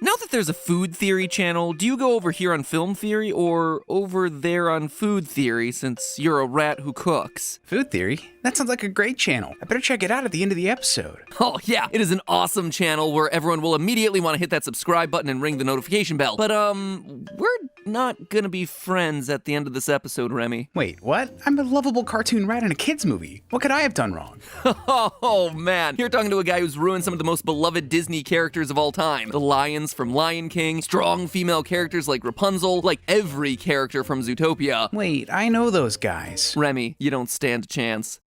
Now that there's a food theory channel, do you go over here on film theory or over there on food theory since you're a rat who cooks? Food theory? That sounds like a great channel. I better check it out at the end of the episode. Oh yeah, it is an awesome channel where everyone will immediately want to hit that subscribe button and ring the notification bell. But we're not gonna be friends at the end of this episode, Remy. Wait, what? I'm a lovable cartoon rat in a kid's movie. What could I have done wrong? Oh man, you're talking to a guy who's ruined some of the most beloved Disney characters of all time. The lions from Lion King, strong female characters like Rapunzel, like every character from Zootopia. Wait, I know those guys. Remy, you don't stand a chance.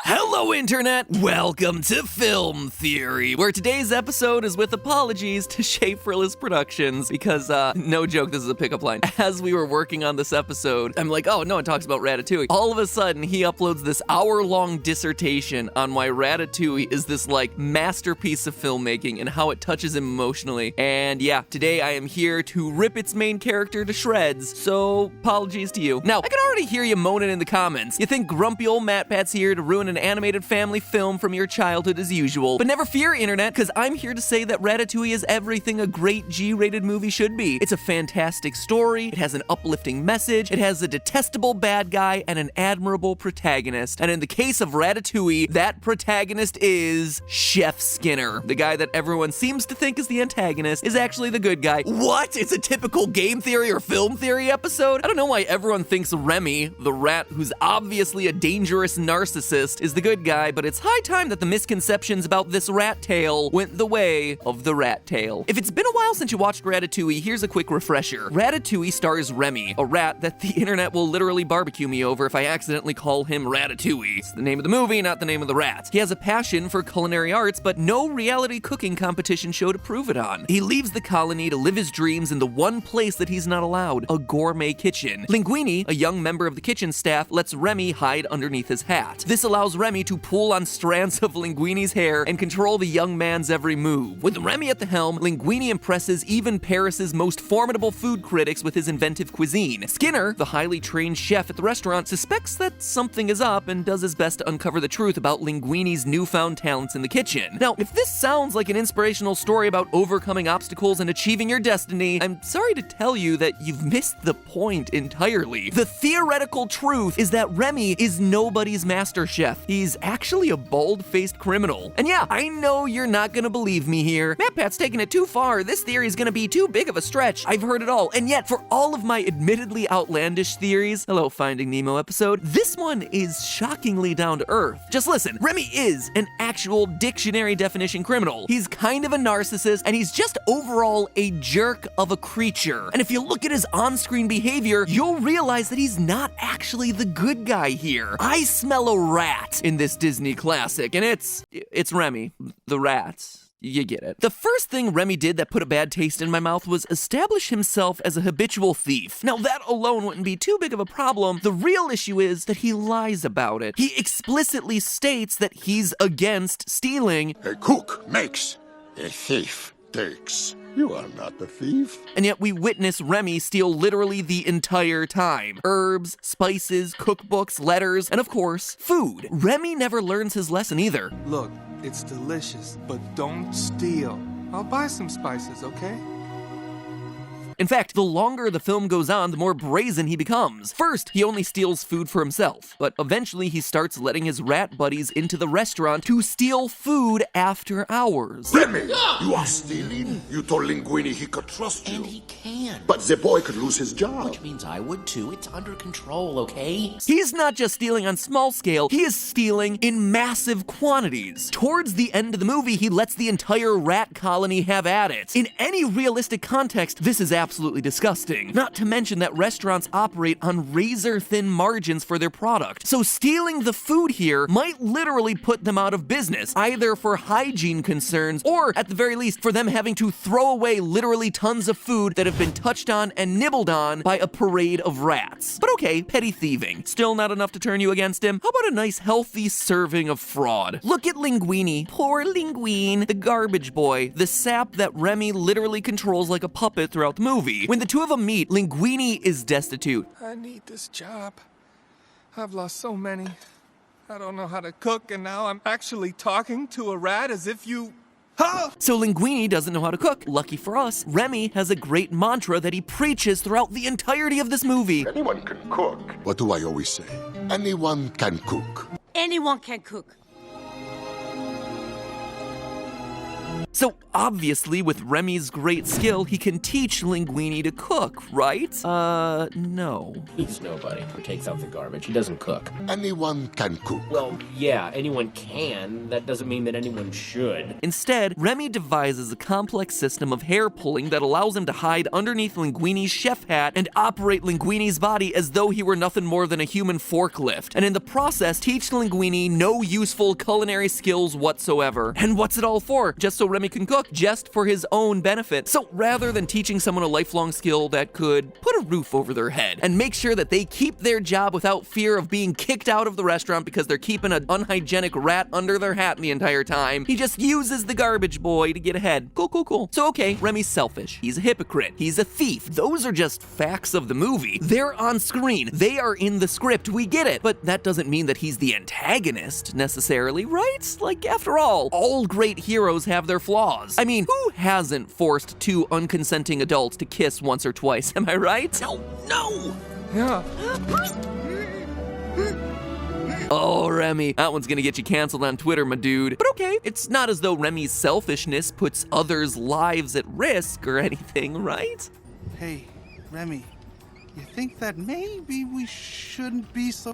Hello, Internet! Welcome to Film Theory, where today's episode is with apologies to Schaeferless Productions, because, no joke, this is a pickup line. As we were working on this episode, I'm like, oh, no one talks about Ratatouille. All of a sudden, he uploads this hour-long dissertation on why Ratatouille is this, like, masterpiece of filmmaking and how it touches him emotionally. And yeah, today I am here to rip its main character to shreds, so apologies to you. Now, I can already hear you moaning in the comments. You think grumpy old Matpat's here to ruin an animated family film from your childhood as usual. But never fear, Internet, because I'm here to say that Ratatouille is everything a great G-rated movie should be. It's a fantastic story, it has an uplifting message, it has a detestable bad guy, and an admirable protagonist. And in the case of Ratatouille, that protagonist is Chef Skinner. The guy that everyone seems to think is the antagonist is actually the good guy. What? It's a typical game theory or film theory episode? I don't know why everyone thinks Remy, the rat who's obviously a dangerous narcissist, is the good guy, but it's high time that the misconceptions about this rat tale went the way of the rat tale. If it's been a while since you watched Ratatouille, here's a quick refresher. Ratatouille stars Remy, a rat that the internet will literally barbecue me over if I accidentally call him Ratatouille. It's the name of the movie, not the name of the rat. He has a passion for culinary arts, but no reality cooking competition show to prove it on. He leaves the colony to live his dreams in the one place that he's not allowed, a gourmet kitchen. Linguini, a young member of the kitchen staff, lets Remy hide underneath his hat. This allows Remy to pull on strands of Linguini's hair and control the young man's every move. With Remy at the helm, Linguini impresses even Paris's most formidable food critics with his inventive cuisine. Skinner, the highly trained chef at the restaurant, suspects that something is up and does his best to uncover the truth about Linguini's newfound talents in the kitchen. Now, if this sounds like an inspirational story about overcoming obstacles and achieving your destiny, I'm sorry to tell you that you've missed the point entirely. The theoretical truth is that Remy is nobody's master chef. He's actually a bald-faced criminal. And yeah, I know you're not gonna believe me here. Matpat's taking it too far. This theory is gonna be too big of a stretch. I've heard it all. And yet, for all of my admittedly outlandish theories, hello Finding Nemo episode, this one is shockingly down to earth. Just listen, Remy is an actual dictionary definition criminal. He's kind of a narcissist, and he's just overall a jerk of a creature. And if you look at his on-screen behavior, you'll realize that he's not actually the good guy here. I smell a rat in this Disney classic, and it's Remy, the rat. You get it. The first thing Remy did that put a bad taste in my mouth was establish himself as a habitual thief. Now that alone wouldn't be too big of a problem. The real issue is that he lies about it. He explicitly states that he's against stealing. A cook makes, a thief takes. You are not the thief. And yet we witness Remy steal literally the entire time. Herbs, spices, cookbooks, letters, and of course, food. Remy never learns his lesson either. Look, it's delicious, but don't steal. I'll buy some spices, okay? In fact, the longer the film goes on, the more brazen he becomes. First, he only steals food for himself, but eventually he starts letting his rat buddies into the restaurant to steal food after hours. Remy, you are stealing? You told Linguini he could trust you. And he can. But the boy could lose his job. Which means I would too. It's under control, okay? He's not just stealing on small scale, he is stealing in massive quantities. Towards the end of the movie, he lets the entire rat colony have at it. In any realistic context, this is absolutely disgusting. Not to mention that restaurants operate on razor-thin margins for their product. So stealing the food here might literally put them out of business, either for hygiene concerns or, at the very least, for them having to throw away literally tons of food that have been touched on and nibbled on by a parade of rats. But okay, petty thieving. Still not enough to turn you against him? How about a nice healthy serving of fraud? Look at Linguini. Poor Linguine, the garbage boy, the sap that Remy literally controls like a puppet throughout the movie. When the two of them meet, Linguini is destitute. I need this job. I've lost so many. I don't know how to cook, and now I'm actually talking to a rat as if you... Huh? So Linguini doesn't know how to cook. Lucky for us, Remy has a great mantra that he preaches throughout the entirety of this movie. Anyone can cook. What do I always say? Anyone can cook. Anyone can cook. So obviously, with Remy's great skill, he can teach Linguini to cook, right? No. He's nobody who takes out the garbage. He doesn't cook. Anyone can cook. Well, yeah, anyone can. That doesn't mean that anyone should. Instead, Remy devises a complex system of hair pulling that allows him to hide underneath Linguini's chef hat and operate Linguini's body as though he were nothing more than a human forklift, and in the process teach Linguini no useful culinary skills whatsoever. And what's it all for? Just so Remy can cook, just for his own benefit. So rather than teaching someone a lifelong skill that could put a roof over their head and make sure that they keep their job without fear of being kicked out of the restaurant because they're keeping an unhygienic rat under their hat the entire time, he just uses the garbage boy to get ahead. Cool. So okay, Remy's selfish. He's a hypocrite. He's a thief. Those are just facts of the movie. They're on screen. They are in the script. We get it. But that doesn't mean that he's the antagonist necessarily, right? Like, after all great heroes have their flaws. I mean, who hasn't forced two unconsenting adults to kiss once or twice? Am I right? No! Yeah. Oh, Remy, that one's gonna get you canceled on Twitter, my dude. But okay, it's not as though Remy's selfishness puts others' lives at risk or anything, right? Hey, Remy, you think that maybe we shouldn't be so...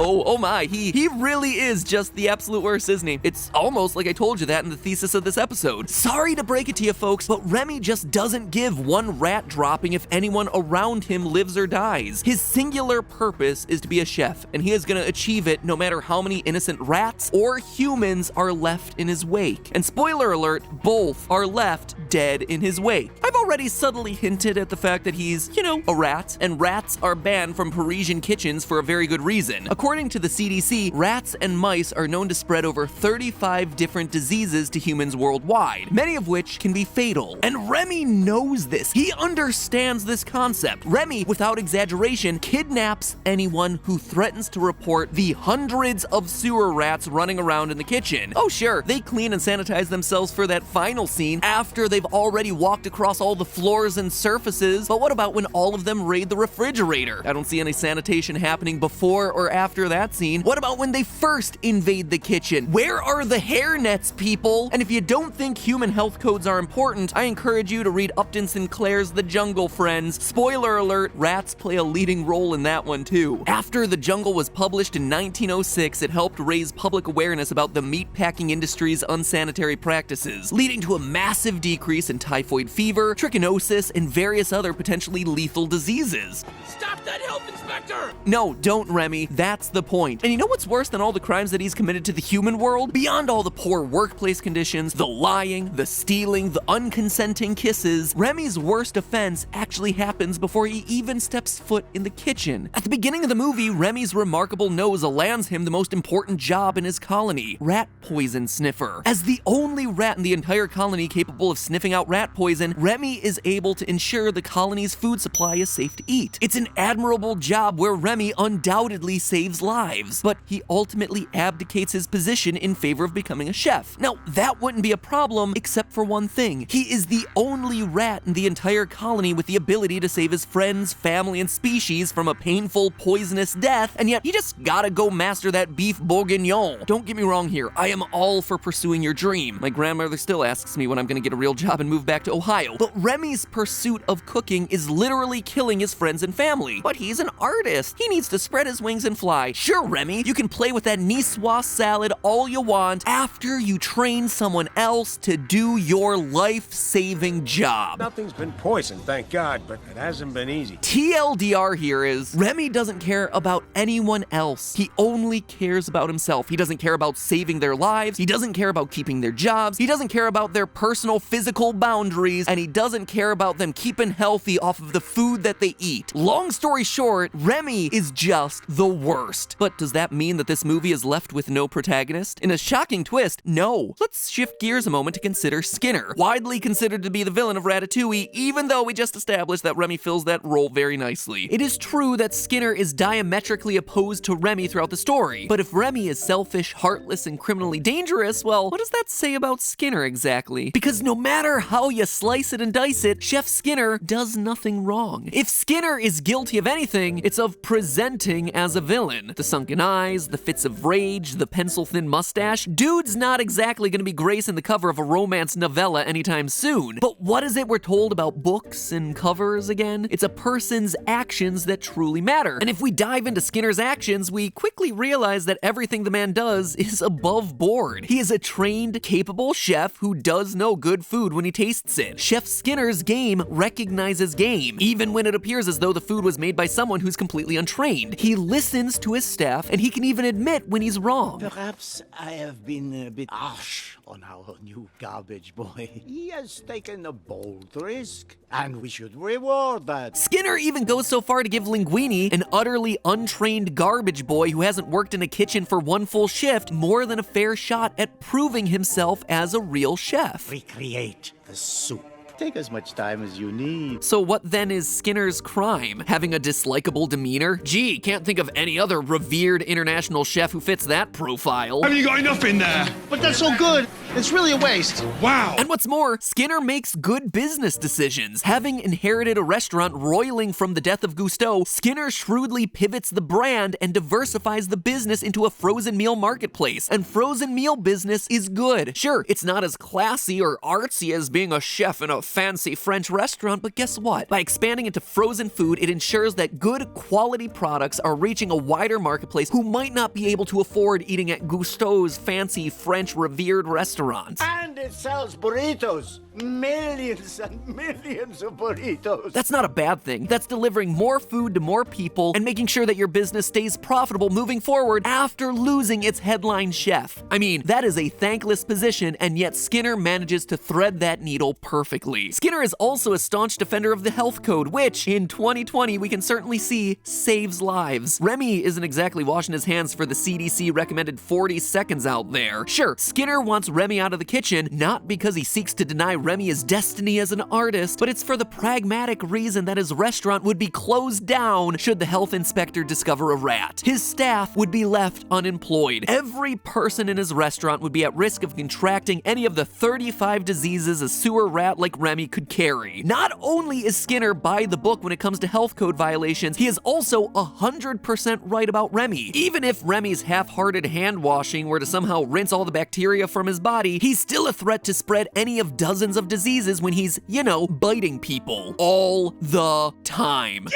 Oh my, he really is just the absolute worst, isn't he? It's almost like I told you that in the thesis of this episode. Sorry to break it to you folks, but Remy just doesn't give one rat dropping if anyone around him lives or dies. His singular purpose is to be a chef, and he is gonna achieve it no matter how many innocent rats or humans are left in his wake. And spoiler alert, both are left dead in his wake. I've already subtly hinted at the fact that he's, a rat, and rats are banned from Parisian kitchens for a very good reason. According to the CDC, rats and mice are known to spread over 35 different diseases to humans worldwide, many of which can be fatal. And Remy knows this. He understands this concept. Remy, without exaggeration, kidnaps anyone who threatens to report the hundreds of sewer rats running around in the kitchen. Oh sure, they clean and sanitize themselves for that final scene after they've already walked across all the floors and surfaces, but what about when all of them raid the refrigerator? I don't see any sanitation happening before or after that scene. What about when they first invade the kitchen? Where are the hairnets, people? And if you don't think human health codes are important, I encourage you to read Upton Sinclair's The Jungle, friends. Spoiler alert, rats play a leading role in that one too. After The Jungle was published in 1906, it helped raise public awareness about the meatpacking industry's unsanitary practices, leading to a massive decrease in typhoid fever, trichinosis, and various other potentially lethal diseases. Stop that health inspector! No, don't, Remy. That's the point. And you know what's worse than all the crimes that he's committed to the human world? Beyond all the poor workplace conditions, the lying, the stealing, the unconsenting kisses, Remy's worst offense actually happens before he even steps foot in the kitchen. At the beginning of the movie, Remy's remarkable nose lands him the most important job in his colony, rat poison sniffer. As the only rat in the entire colony capable of sniffing out rat poison, Remy is able to ensure the colony's food supply is safe to eat. It's an admirable job where Remy undoubtedly saves lives, but he ultimately abdicates his position in favor of becoming a chef. Now, that wouldn't be a problem except for one thing. He is the only rat in the entire colony with the ability to save his friends, family, and species from a painful, poisonous death, and yet he just gotta go master that beef bourguignon. Don't get me wrong here, I am all for pursuing your dream. My grandmother still asks me when I'm gonna get a real job and move back to Ohio, but Remy's pursuit of cooking is literally killing his friends and family. But he's an artist. He needs to spread his wings and fly. Sure, Remy, you can play with that niçoise salad all you want after you train someone else to do your life-saving job. Nothing's been poisoned, thank God, but it hasn't been easy. TLDR here is, Remy doesn't care about anyone else. He only cares about himself. He doesn't care about saving their lives. He doesn't care about keeping their jobs. He doesn't care about their personal physical boundaries, and he doesn't care about them keeping healthy off of the food that they eat. Long story short, Remy is just the worst. worst. But does that mean that this movie is left with no protagonist? In a shocking twist, no. Let's shift gears a moment to consider Skinner, widely considered to be the villain of Ratatouille, even though we just established that Remy fills that role very nicely. It is true that Skinner is diametrically opposed to Remy throughout the story, but if Remy is selfish, heartless, and criminally dangerous, well, what does that say about Skinner exactly? Because no matter how you slice it and dice it, Chef Skinner does nothing wrong. If Skinner is guilty of anything, it's of presenting as a villain. The sunken eyes, the fits of rage, the pencil-thin mustache. Dude's not exactly gonna be gracing the cover of a romance novella anytime soon. But what is it we're told about books and covers again? It's a person's actions that truly matter. And if we dive into Skinner's actions, we quickly realize that everything the man does is above board. He is a trained, capable chef who does know good food when he tastes it. Chef Skinner's game recognizes game, even when it appears as though the food was made by someone who's completely untrained. He listens to his staff, and he can even admit when he's wrong. Perhaps I have been a bit harsh on our new garbage boy. He has taken a bold risk, and we should reward that. Skinner even goes so far to give Linguini, an utterly untrained garbage boy who hasn't worked in a kitchen for one full shift, more than a fair shot at proving himself as a real chef. Recreate the soup. Take as much time as you need. So what then is Skinner's crime? Having a dislikable demeanor? Gee, can't think of any other revered international chef who fits that profile. Have you got enough in there? But that's so good. It's really a waste. Wow. And what's more, Skinner makes good business decisions. Having inherited a restaurant roiling from the death of Gusteau, Skinner shrewdly pivots the brand and diversifies the business into a frozen meal marketplace. And frozen meal business is good. Sure, it's not as classy or artsy as being a chef in a fancy French restaurant, but guess what? By expanding into frozen food, it ensures that good quality products are reaching a wider marketplace who might not be able to afford eating at Gusteau's fancy French revered restaurant. And it sells burritos. Millions and millions of burritos. That's not a bad thing. That's delivering more food to more people and making sure that your business stays profitable moving forward after losing its headline chef. I mean, that is a thankless position, and yet Skinner manages to thread that needle perfectly. Skinner is also a staunch defender of the health code, which, in 2020, we can certainly see saves lives. Remy isn't exactly washing his hands for the CDC recommended 40 seconds out there. Sure, Skinner wants Remy out of the kitchen, not because he seeks to deny Remy his destiny as an artist, but it's for the pragmatic reason that his restaurant would be closed down should the health inspector discover a rat. His staff would be left unemployed. Every person in his restaurant would be at risk of contracting any of the 35 diseases a sewer rat like Remy could carry. Not only is Skinner by the book when it comes to health code violations, he is also 100% right about Remy. Even if Remy's half-hearted hand washing were to somehow rinse all the bacteria from his body, he's still a threat to spread any of dozens of diseases when he's, biting people all the time.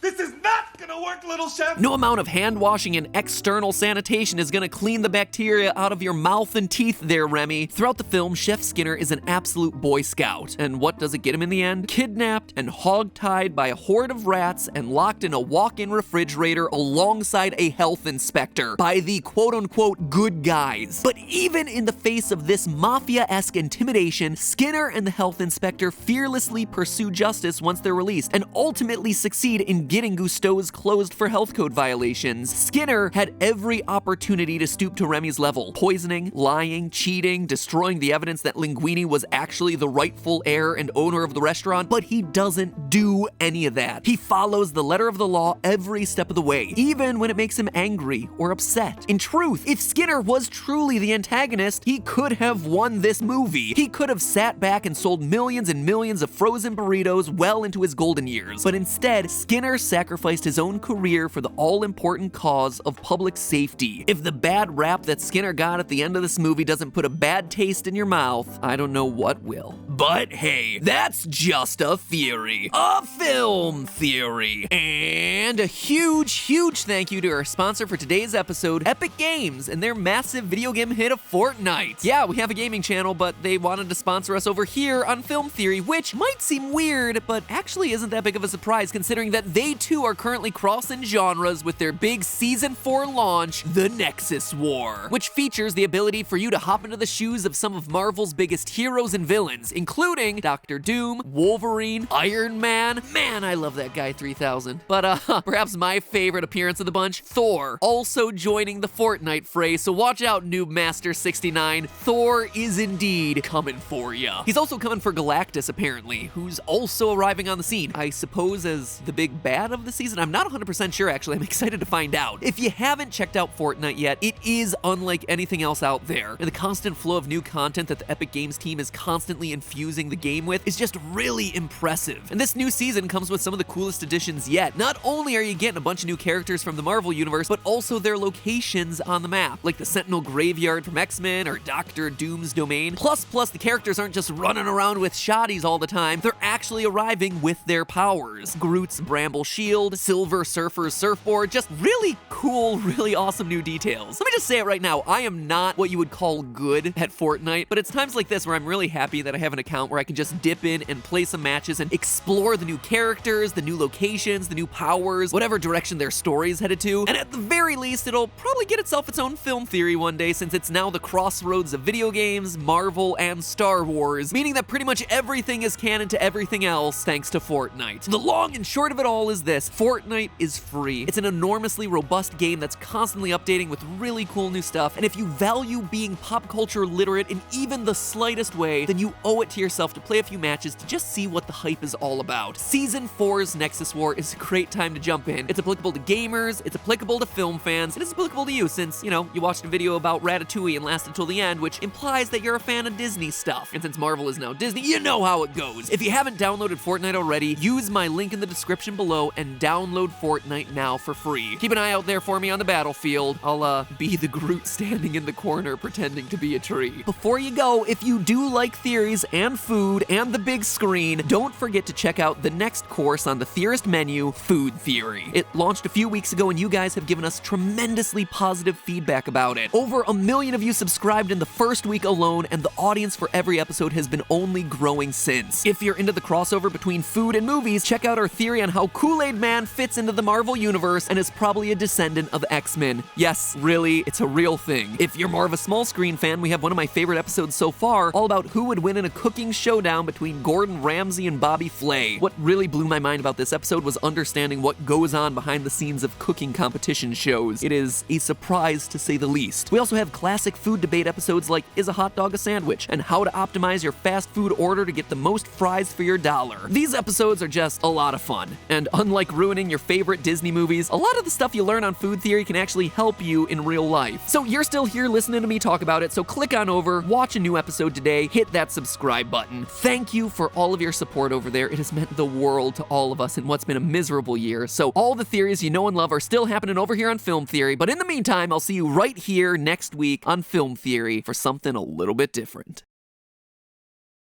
This is not gonna work, little chef! No amount of hand washing and external sanitation is gonna clean the bacteria out of your mouth and teeth there, Remy. Throughout the film, Chef Skinner is an absolute Boy Scout. And what does it get him in the end? Kidnapped and hog-tied by a horde of rats and locked in a walk-in refrigerator alongside a health inspector by the quote-unquote good guys. But even in the face of this mafia-esque intimidation, Skinner and the health inspector fearlessly pursue justice once they're released and ultimately succeed in getting Gusteau's closed for health code violations. Skinner had every opportunity to stoop to Remy's level, poisoning, lying, cheating, destroying the evidence that Linguini was actually the rightful heir and owner of the restaurant, but he doesn't do any of that. He follows the letter of the law every step of the way, even when it makes him angry or upset. In truth, if Skinner was truly the antagonist, he could have won this movie. He could have sat back and sold millions and millions of frozen burritos well into his golden years, but instead, Skinner sacrificed his own career for the all-important cause of public safety. If the bad rap that Skinner got at the end of this movie doesn't put a bad taste in your mouth, I don't know what will. But hey, that's just a theory. A film theory. And a huge thank you to our sponsor for today's episode, Epic Games, and their massive video game hit of Fortnite. Yeah, we have a gaming channel, but they wanted to sponsor us over here on Film Theory, which might seem weird, but actually isn't that big of a surprise considering that they too are currently crossing genres with their big Season 4 launch, The Nexus War, which features the ability for you to hop into the shoes of some of Marvel's biggest heroes and villains, including Doctor Doom, Wolverine, Iron Man. Man, I love that guy 3000. But perhaps my favorite appearance of the bunch, Thor, also joining the Fortnite fray, so watch out, Noob Master 69. Thor is indeed coming for ya. He's also coming for Galactus, apparently, who's also arriving on the scene, I suppose as the big bad of the season. I'm not 100% sure, actually. I'm excited to find out. If you haven't checked out Fortnite yet, it is unlike anything else out there, and the constant flow of new content that the Epic Games team is constantly infusing the game with is just really impressive. And this new season comes with some of the coolest additions yet. Not only are you getting a bunch of new characters from the Marvel universe, but also their locations on the map, like the Sentinel Graveyard from X-Men or Doctor Doom's Domain. Plus, the characters aren't just running around with shotties all the time, they're actually arriving with their powers. Groot's Bramble Shield, Silver Surfer's Surfboard, just really cool, really awesome new details. Let me just say it right now, I am not what you would call good at Fortnite, but it's times like this where I'm really happy that I have an account where I can just dip in and play some matches and explore the new characters, the new locations, the new powers, whatever direction their story is headed to. And at the very least, it'll probably get itself its own film theory one day, since it's now the crossroads of video games, Marvel, and Star Wars, meaning that pretty much everything is canon to everything else thanks to Fortnite. The long and short of it all is this: Fortnite is free. It's an enormously robust game that's constantly updating with really cool new stuff, and if you value being pop culture literate in even the slightest way, then you owe it to yourself to play a few matches to just see what the hype is all about. Season 4's Nexus War is a great time to jump in. It's applicable to gamers, it's applicable to film fans, and it's applicable to you since, you watched a video about Ratatouille and lasted till the end, which implies that you're a fan of Disney stuff. And since Marvel is now Disney, you know how it goes. If you haven't downloaded Fortnite already, use my link in the description below and download Fortnite now for free. Keep an eye out there for me on the battlefield. I'll be the Groot standing in the corner pretending to be a tree. Before you go, if you do like theories and food and the big screen, don't forget to check out the next course on the Theorist menu, Food Theory. It launched a few weeks ago and you guys have given us tremendously positive feedback about it. Over 1 million of you subscribed in the first week alone, and the audience for every episode has been only growing since. If you're into the crossover between food and movies, check out our theory on how Kool-Aid Man fits into the Marvel universe and is probably a descendant of X-Men. Yes, really, it's a real thing. If you're more of a small screen fan, we have one of my favorite episodes so far, all about who would win in a cooking showdown between Gordon Ramsay and Bobby Flay. What really blew my mind about this episode was understanding what goes on behind the scenes of cooking competition shows. It is a surprise to say the least. We also have classic food debate episodes like Is a Hot Dog a Sandwich? And how to optimize your fast food order to get the most fries for your dollar. These episodes are just a lot of fun. And unlike ruining your favorite Disney movies, a lot of the stuff you learn on Food Theory can actually help you in real life. So you're still here listening to me talk about it, so click on over, watch a new episode today, hit that subscribe button. Thank you for all of your support over there. It has meant the world to all of us in what's been a miserable year. So all the theories you know and love are still happening over here on Film Theory, but in the meantime, I'll see you right here next week on Film Theory for something a little bit different.